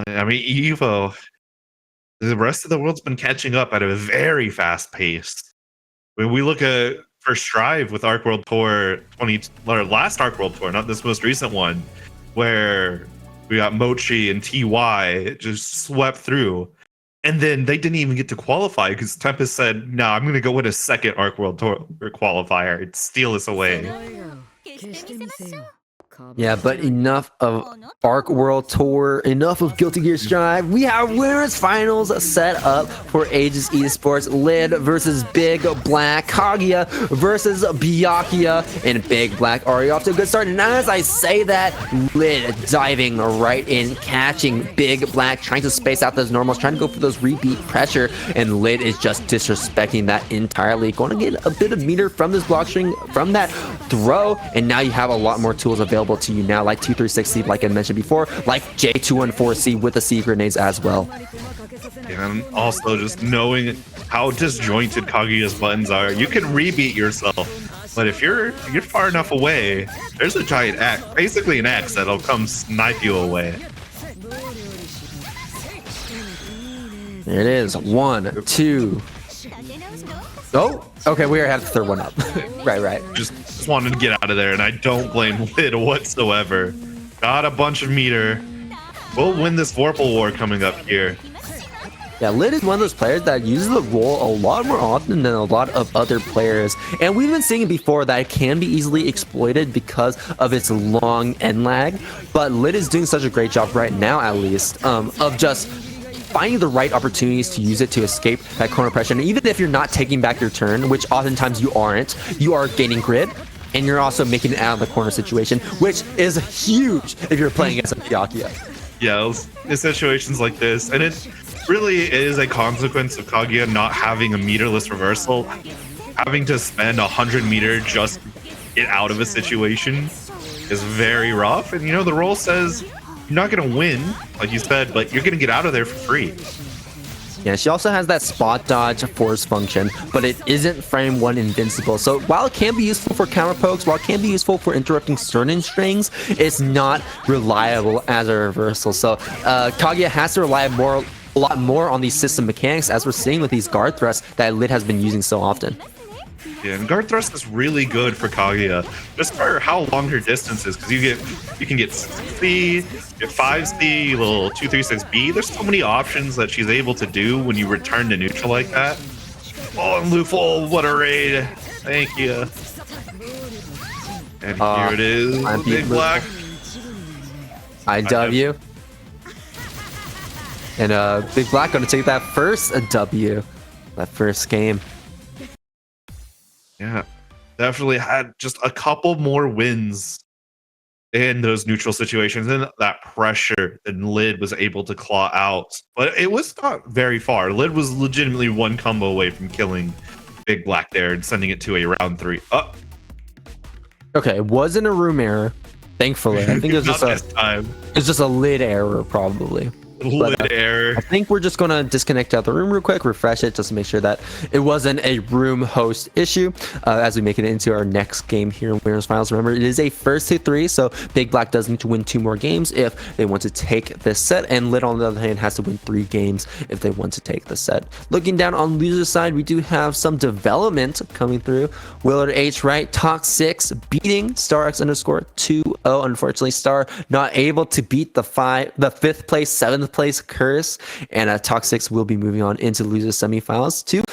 I mean, Evo, the rest of the world's been catching up at a very fast pace. When we look at first Strive with Arc World Tour 20, or last Arc World Tour, not this most recent one, where we got Mochi and TY just swept through. And then they didn't even get to qualify because Tempest said, "No, I'm going to go win a second Arc World Tour qualifier and steal us away." Yeah, but enough of Arc World Tour, enough of Guilty Gear Strive. We have winners finals set up for Aegis Esports. Lid versus BigBlack, Kaguya versus Byakuya, and BigBlack already off to a good start. And as I say that, Lid diving right in, catching BigBlack, trying to space out those normals, trying to go for those repeat pressure, and Lid is just disrespecting that entirely. Going to get a bit of meter from this block string, from that throw, and now you have a lot more tools available to you now, like 236C, like I mentioned before, like J214C with the C grenades as well. And also just knowing how disjointed Kaguya's buttons are, you can rebeat yourself, but if you're far enough away, there's a giant X, basically an X that'll come snipe you away. There it is. 1, 2. Oh, okay, we already have the third one up. right. Just wanted to get out of there, and I don't blame Lid whatsoever. Got a bunch of meter. We'll win this Vorpal war coming up here. Yeah, Lid is one of those players that uses the role a lot more often than a lot of other players. And we've been seeing before that it can be easily exploited because of its long end lag. But Lid is doing such a great job right now, at least, of just finding the right opportunities to use it to escape that corner pressure. And even if you're not taking back your turn, which oftentimes you aren't, you are gaining grid, and you're also making it out of the corner situation, which is huge if you're playing against a Byakuya. Yeah, in situations like this, and it really is a consequence of Kaguya not having a meterless reversal. Having to spend 100 meter just to get out of a situation is very rough. And you know, the role says you're not going to win, like you said, but you're going to get out of there for free. Yeah, she also has that spot dodge force function, but it isn't frame 1 invincible. So while it can be useful for counter pokes, while it can be useful for interrupting certain strings, it's not reliable as a reversal. So Kaguya has to rely a lot more on these system mechanics, as we're seeing with these guard thrusts that Lid has been using so often. Yeah, and guard thrust is really good for Kaguya, just for how long her distance is, because you can get 6C, get 5C, little 236B. There's so many options that she's able to do when you return to neutral like that. Oh, and Luful, what a raid! Thank you. And here it is, BigBlack. IW. And BigBlack going to take that first W, that first game. Yeah, definitely had just a couple more wins in those neutral situations, and that pressure that Lid was able to claw out. But it was not very far. Lid was legitimately one combo away from killing BigBlack there and sending it to a round 3. Okay, it wasn't a room error, thankfully. I think it was just a Lid error, probably. Lid error. I think we're just gonna disconnect out the room real quick, refresh it just to make sure that it wasn't a room host issue as we make it into our next game here in winners finals. Remember, it is a first to 3, so BigBlack does need to win 2 more games if they want to take this set, and Lid on the other hand has to win 3 games if they want to take the set. Looking down on loser's side, we do have some development coming through. Willard H right, Tox6 beating StarX_20. Unfortunately, Star not able to beat the 5th place, 7th place curse, and Tox6 will be moving on into loser semifinals to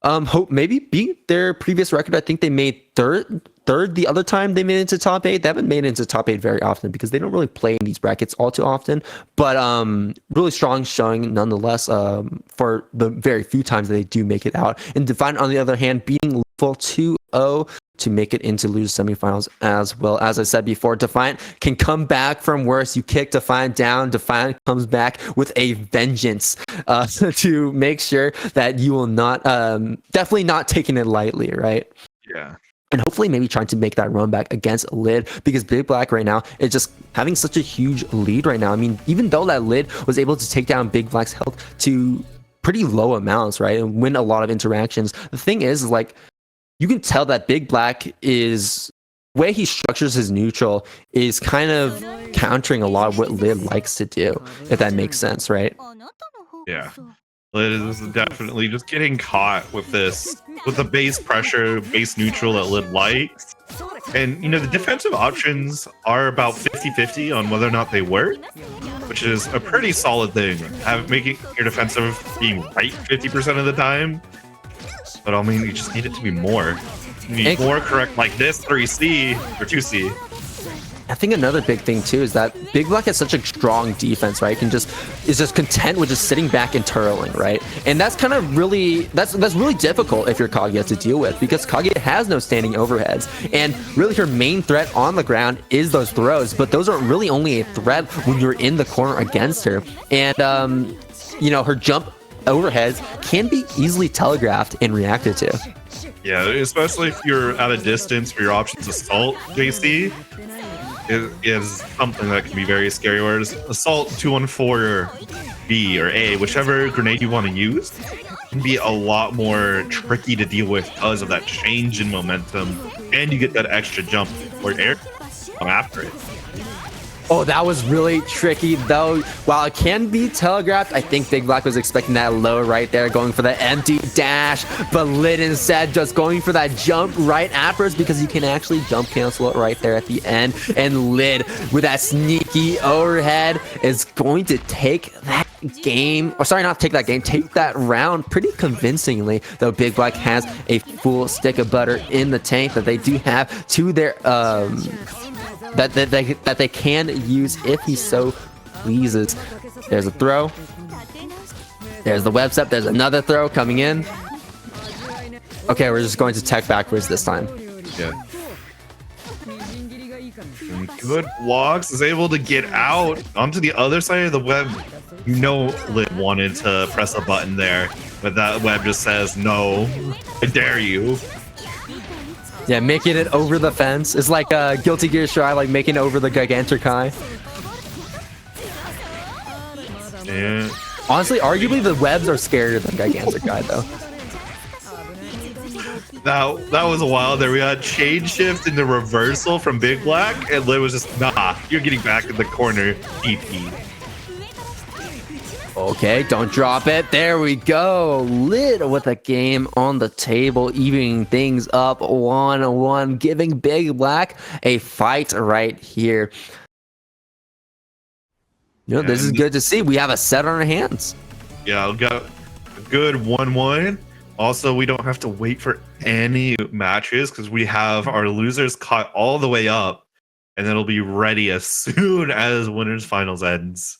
hope maybe beat their previous record. I think they made third the other time they made it into top 8. They haven't made it into top 8 very often because they don't really play in these brackets all too often, but really strong showing nonetheless for the very few times that they do make it out. And Defiant on the other hand beating Level 2-0 to make it into loser semifinals as well. As I said before, Defiant can come back from worse. You kick Defiant down, Defiant comes back with a vengeance to make sure that you will not, definitely not taking it lightly, right? Yeah. And hopefully maybe trying to make that run back against Lid, because BigBlack right now is just having such a huge lead right now. I mean, even though that Lid was able to take down BigBlack's health to pretty low amounts, right, and win a lot of interactions, the thing is like, you can tell that BigBlack is way he structures his neutral is kind of countering a lot of what Lid likes to do, if that makes sense, right? Yeah. Lid is definitely just getting caught with this, with the base pressure, base neutral that Lid likes. And, the defensive options are about 50-50 on whether or not they work, which is a pretty solid thing. Making your defensive being right 50% of the time. But, I mean, you just need it to be more. You need more correct, like this 3C or 2C. I think another big thing too is that BigBlack has such a strong defense, right? Is just content with just sitting back and turtling, right? And that's kind of really that's really difficult if you're Kaguya to deal with, because Kaguya has no standing overheads, and really her main threat on the ground is those throws. But those aren't really only a threat when you're in the corner against her, and her jump overheads can be easily telegraphed and reacted to. Yeah, especially if you're at a distance for your options assault, JC. Is something that can be very scary. Whereas assault 214 B or A, whichever grenade you want to use, can be a lot more tricky to deal with because of that change in momentum, and you get that extra jump or air come after it. Oh, that was really tricky, though. While it can be telegraphed, I think BigBlack was expecting that low right there, going for the empty dash, but Lid instead just going for that jump right afterwards, because you can actually jump cancel it right there at the end. And Lid, with that sneaky overhead, is going to take that game, or sorry, not take that game, take that round pretty convincingly, though BigBlack has a full stick of butter in the tank that they do have to their that they can use if he so pleases. There's a throw. There's the web step. There's another throw coming in. Okay, we're just going to tech backwards this time. Yeah. And good blocks, is able to get out onto the other side of the web. Lid wanted to press a button there, but that web just says, no, I dare you. Yeah, making it over the fence. It's like Guilty Gear Strive, like making it over the Gigantic-Eye. Yeah. Honestly, arguably the webs are scarier than Gigantic-Eye, though. That was a while there. We had chain shift into reversal from BigBlack, and Lid was just, nah, you're getting back in the corner, EP. Okay, don't drop it. There we go. Lid with a game on the table, evening things up 1-1, giving BigBlack a fight right here. This is good to see. We have a set on our hands. Yeah, we got a good 1-1. Also, we don't have to wait for any matches because we have our losers caught all the way up, and it'll be ready as soon as winners finals ends.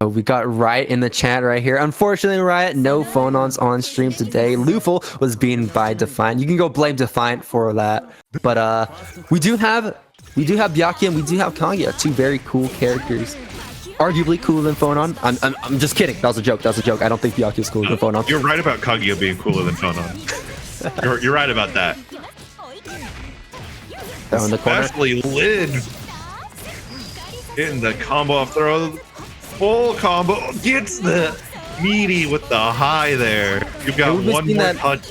We got Riot in the chat right here. Unfortunately, Riot, no phone-ons on stream today. Lufel was beaten by Defiant. You can go blame Defiant for that. But we do have Byakuya and we do have Kaguya, two very cool characters. Arguably cooler than Phonon. I'm just kidding. That was a joke. I don't think Byakuya is cooler than Phonon. You're right about Kaguya being cooler than Phonon. you're right about that. Down in the corner. Especially Lid getting the combo off throw. Full combo, gets the meaty with the high there. You've got one more punch.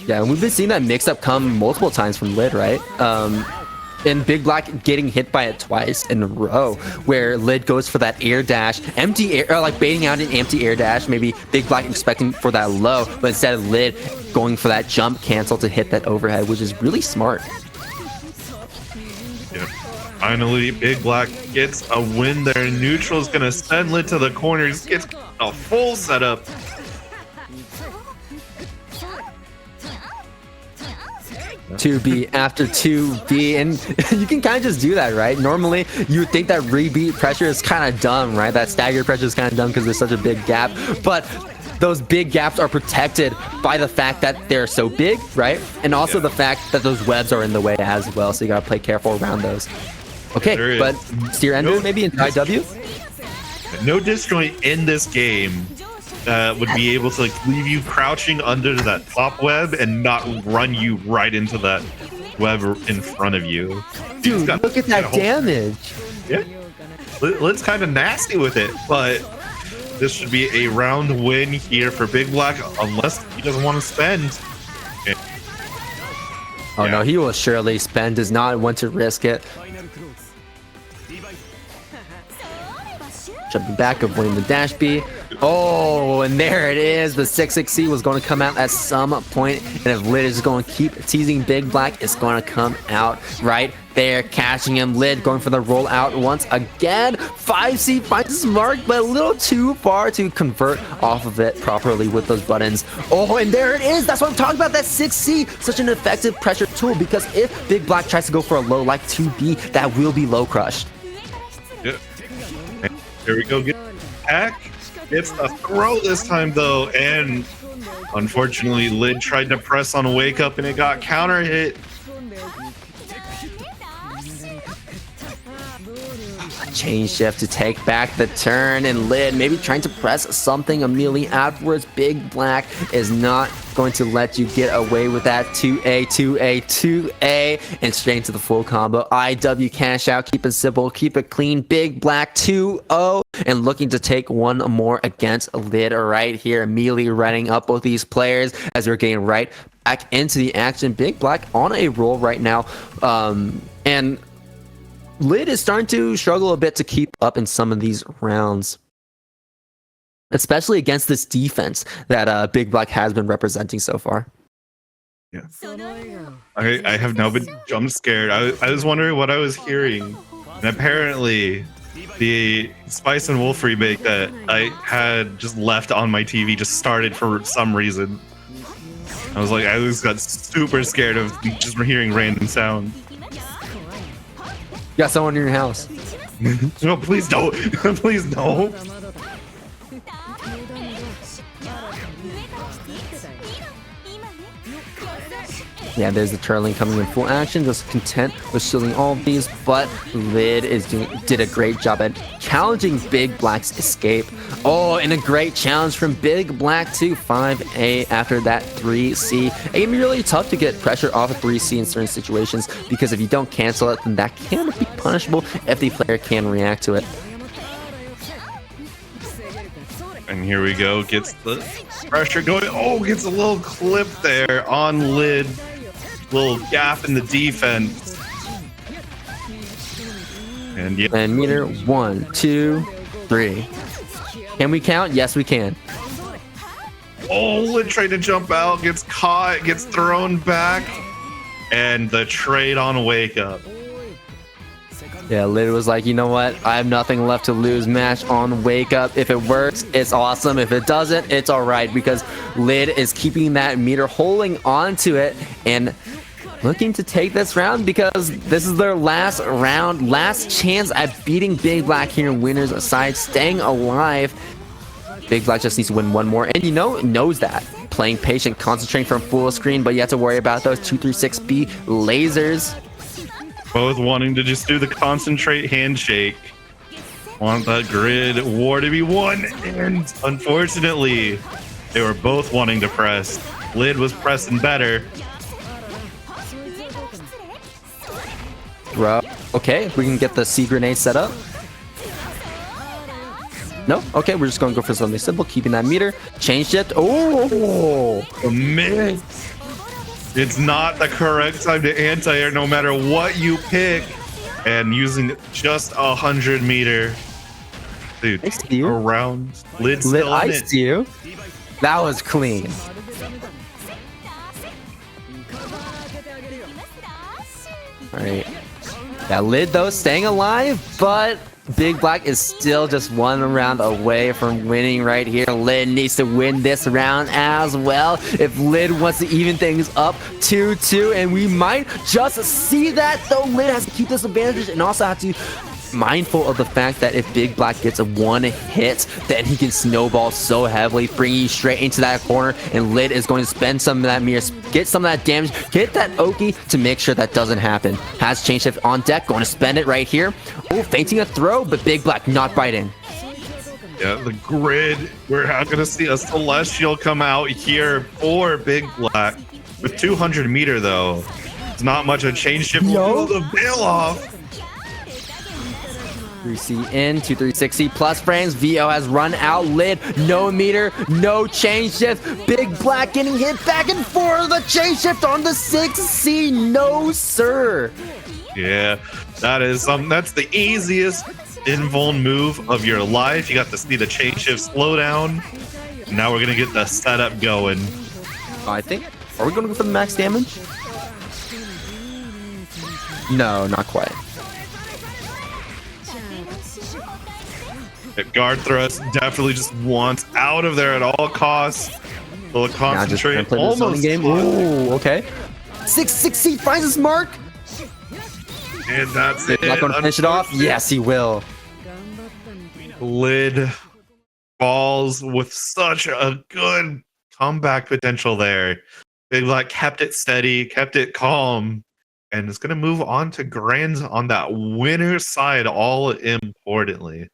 Yeah, and we've been seeing that mix-up come multiple times from Lid, right? And BigBlack getting hit by it twice in a row, where Lid goes for that air dash, empty air, or like baiting out an empty air dash, maybe BigBlack expecting for that low, but instead of Lid going for that jump cancel to hit that overhead, which is really smart. Yeah. Finally, BigBlack gets a win there. Neutral's gonna send Lid to the corners, gets a full setup. 2B after 2B, and you can kind of just do that, right? Normally, you would think that rebeat pressure is kind of dumb, right? That stagger pressure is kind of dumb because there's such a big gap, but those big gaps are protected by the fact that they're so big, right? And also the fact that those webs are in the way as well, so you gotta play careful around those. Okay, but steer ender maybe in IW? No disjoint in this game would be able to leave you crouching under that top web and not run you right into that web in front of you. Dude, look at that damage. Yeah, Lid's kind of nasty with it, but this should be a round win here for BigBlack, unless he doesn't want to spend. Oh Yeah. no, he will surely spend, does not want to risk it. Jumping back, avoiding the dash B. Oh, and there it is. The 6-6C was going to come out at some point, and if Lid is going to keep teasing Big Black, it's going to come out right there, catching him. Lid going for the rollout once again. 5C finds his mark, but a little too far to convert off of it properly with those buttons. Oh, and there it is. That's what I'm talking about. That 6C, such an effective pressure tool, because if Big Black tries to go for a low like 2B, that will be low crushed. Yeah. Here we go. Get back. It's the throw this time though, and unfortunately, Lid tried to press on Wake Up and it got counter hit. Chain shift to take back the turn, and Lid maybe trying to press something immediately afterwards. Big Black is not going to let you get away with that. 2A, 2A, 2A, and straight into the full combo. IW cash out, keep it simple, keep it clean. Big Black 2-0, and looking to take one more against Lid right here. Immediately running up both these players as we're getting right back into the action. Big Black on a roll right now, and Lid is starting to struggle a bit to keep up in some of these rounds, especially against this defense that Big Black has been representing so far. Yeah, I have now been jump scared. I was wondering what I was hearing, and apparently the Spice and Wolf remake that I had just left on my TV just started for some reason. I just got super scared of just hearing random sound. You got someone in your house. No, please don't. Please no. Yeah, there's the Turling coming in full action, just content with shielding all of these, but Lid did a great job at challenging Big Black's escape. Oh, and a great challenge from Big Black to 5A after that 3C. It can be really tough to get pressure off of 3C in certain situations, because if you don't cancel it, then that can be punishable if the player can react to it. And here we go, gets the pressure going. Oh, gets a little clip there on Lid. Little gap in the defense. And yeah. And meter 1, 2, 3. Can we count? Yes, we can. Oh, Lid tried to jump out, gets caught, gets thrown back. And the trade on Wake Up. Yeah, Lid was like, you know what? I have nothing left to lose. Match on Wake Up. If it works, it's awesome. If it doesn't, it's all right, because Lid is keeping that meter, holding on to it, and looking to take this round, because this is their last round, last chance at beating Big Black here in winners side, staying alive. Big Black just needs to win one more, and knows that. Playing patient, concentrating from full screen, but you have to worry about those 236B lasers. Both wanting to just do the concentrate handshake. Want the grid war to be won, and unfortunately, they were both wanting to press. Lid was pressing better. Bro, okay, we can get the C grenade set up. No? Okay, we're just going to go for something simple, keeping that meter. Chain shift. Oh! A minute. It's not the correct time to anti-air no matter what you pick. And using just 100 meter. Dude, I see you. around. Lid Lid still in iced it. you. That was clean. Alright. Yeah, Lid though staying alive, but Big Black is still just one round away from winning right here. Lid needs to win this round as well if Lid wants to even things up 2-2, and we might just see that, though. Lid has to keep this advantage and also have to mindful of the fact that if Big Black gets a one hit, then he can snowball so heavily, bringing you straight into that corner, and Lid is going to spend some of that mirror, get some of that damage, get that Oki to make sure that doesn't happen. Has chain shift on deck, going to spend it right here. Oh, feinting a throw, but Big Black not biting. Yeah, the grid. We're not going to see a Celestial come out here for Big Black. With 200 meter, though, it's not much of a chain shift. Yo. Will the bail off. 3C in, 2360 plus frames. VO has run out. Lid, no meter, no chain shift. Big Black getting hit back and forth. The chain shift on the 6C. No, sir. Yeah, that's the easiest invuln move of your life. You got to see the chain shift slow down. Now we're gonna get the setup going. I think. Are we gonna go for the max damage? No, not quite. The guard thrust definitely just wants out of there at all costs. Will concentrate almost game. Ooh, okay. 660 finds his mark. And that's it. Not gonna finish it off. Yes, he will. Lid falls with such a good comeback potential there. Big Black kept it steady, kept it calm, and is going to move on to grands on that winner side, all importantly.